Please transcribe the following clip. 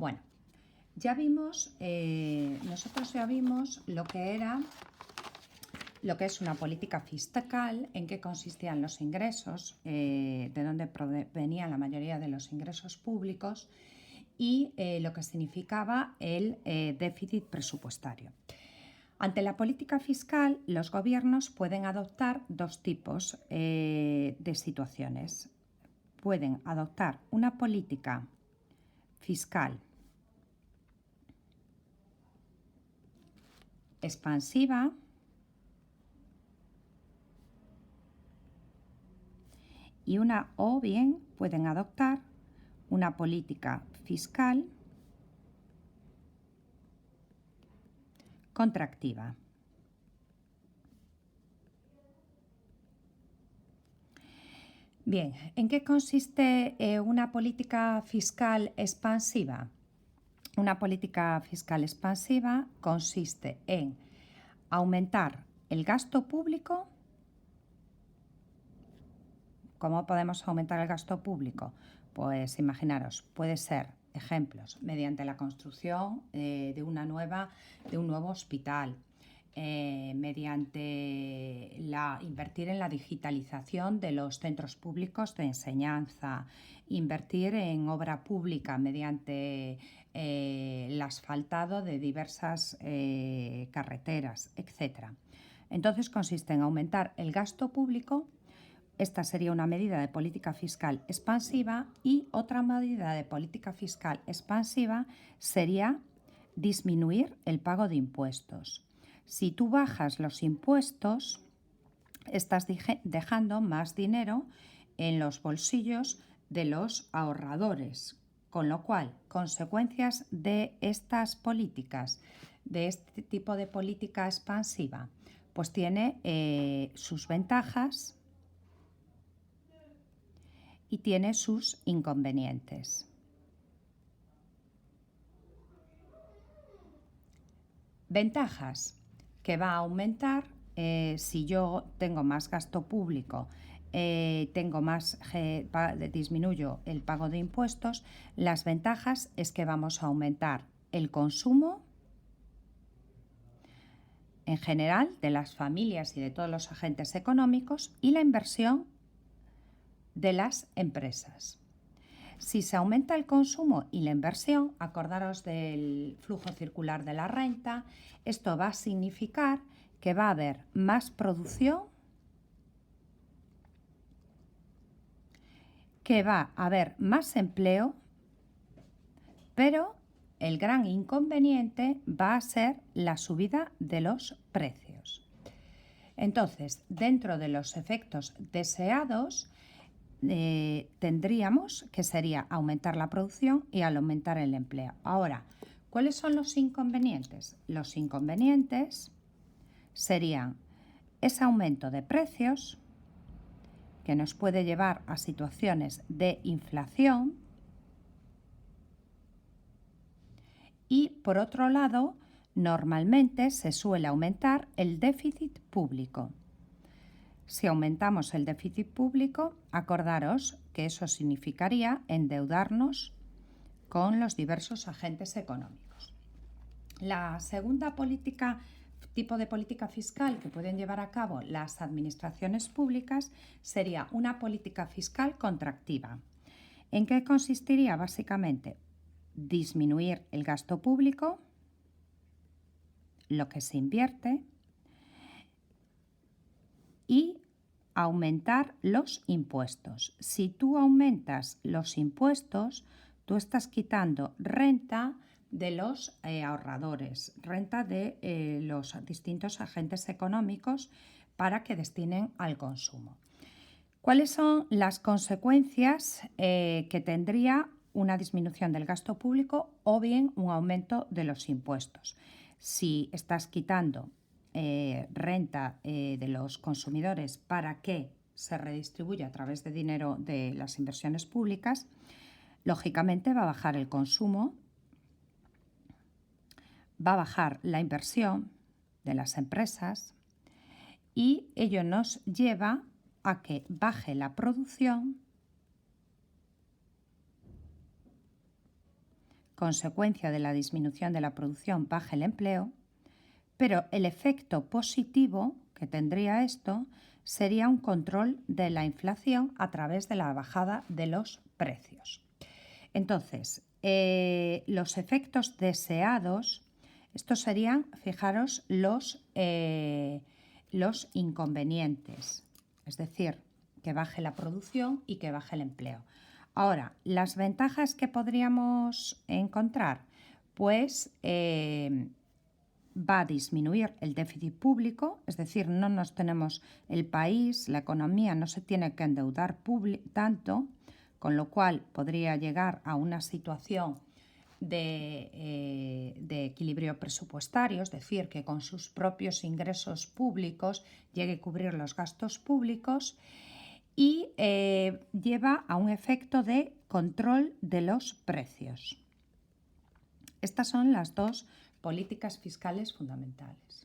Bueno, nosotros ya vimos lo que es una política fiscal, en qué consistían los ingresos, de dónde provenían la mayoría de los ingresos públicos y lo que significaba el déficit presupuestario. Ante la política fiscal, los gobiernos pueden adoptar dos tipos de situaciones. Pueden adoptar una política fiscal expansiva o bien pueden adoptar una política fiscal contractiva. Bien, ¿en qué consiste una política fiscal expansiva? Una política fiscal expansiva consiste en aumentar el gasto público. ¿Cómo podemos aumentar el gasto público? Pues imaginaros, puede ser, ejemplos, mediante la construcción de un nuevo hospital, mediante invertir en la digitalización de los centros públicos de enseñanza, invertir en obra pública mediante el asfaltado de diversas carreteras, etc. Entonces consiste en aumentar el gasto público. Esta sería una medida de política fiscal expansiva y otra medida de política fiscal expansiva sería disminuir el pago de impuestos. Si tú bajas los impuestos, estás dejando más dinero en los bolsillos de los ahorradores, con lo cual, consecuencias de estas políticas, de este tipo de política expansiva, pues tiene sus ventajas y tiene sus inconvenientes. Ventajas: que va a aumentar si yo tengo más gasto público, disminuyo el pago de impuestos. Las ventajas es que vamos a aumentar el consumo en general de las familias y de todos los agentes económicos y la inversión de las empresas. Si se aumenta el consumo y la inversión, acordaros del flujo circular de la renta, esto va a significar que va a haber más producción, que va a haber más empleo, pero el gran inconveniente va a ser la subida de los precios. Entonces, dentro de los efectos deseados, tendríamos que sería aumentar la producción y al aumentar el empleo. Ahora, ¿cuáles son los inconvenientes? Los inconvenientes serían ese aumento de precios que nos puede llevar a situaciones de inflación y, por otro lado, normalmente se suele aumentar el déficit público. Si aumentamos el déficit público, acordaros que eso significaría endeudarnos con los diversos agentes económicos. La segunda tipo de política fiscal que pueden llevar a cabo las administraciones públicas sería una política fiscal contractiva. ¿En qué consistiría? Básicamente, disminuir el gasto público, lo que se invierte, y aumentar los impuestos. Si tú aumentas los impuestos, tú estás quitando renta de los ahorradores, renta de los distintos agentes económicos para que destinen al consumo. ¿Cuáles son las consecuencias que tendría una disminución del gasto público o bien un aumento de los impuestos? Si estás quitando renta de los consumidores para que se redistribuya a través de dinero de las inversiones públicas, lógicamente va a bajar el consumo, va a bajar la inversión de las empresas y ello nos lleva a que baje la producción, consecuencia de la disminución de la producción, baje el empleo, pero el efecto positivo que tendría esto sería un control de la inflación a través de la bajada de los precios. Entonces, los efectos deseados, estos serían, fijaros, los inconvenientes, es decir, que baje la producción y que baje el empleo. Ahora, las ventajas que podríamos encontrar, pues va a disminuir el déficit público, es decir, no nos tenemos el país, la economía no se tiene que endeudar tanto, con lo cual podría llegar a una situación de equilibrio presupuestario, es decir, que con sus propios ingresos públicos llegue a cubrir los gastos públicos y lleva a un efecto de control de los precios. Estas son las dos políticas fiscales fundamentales.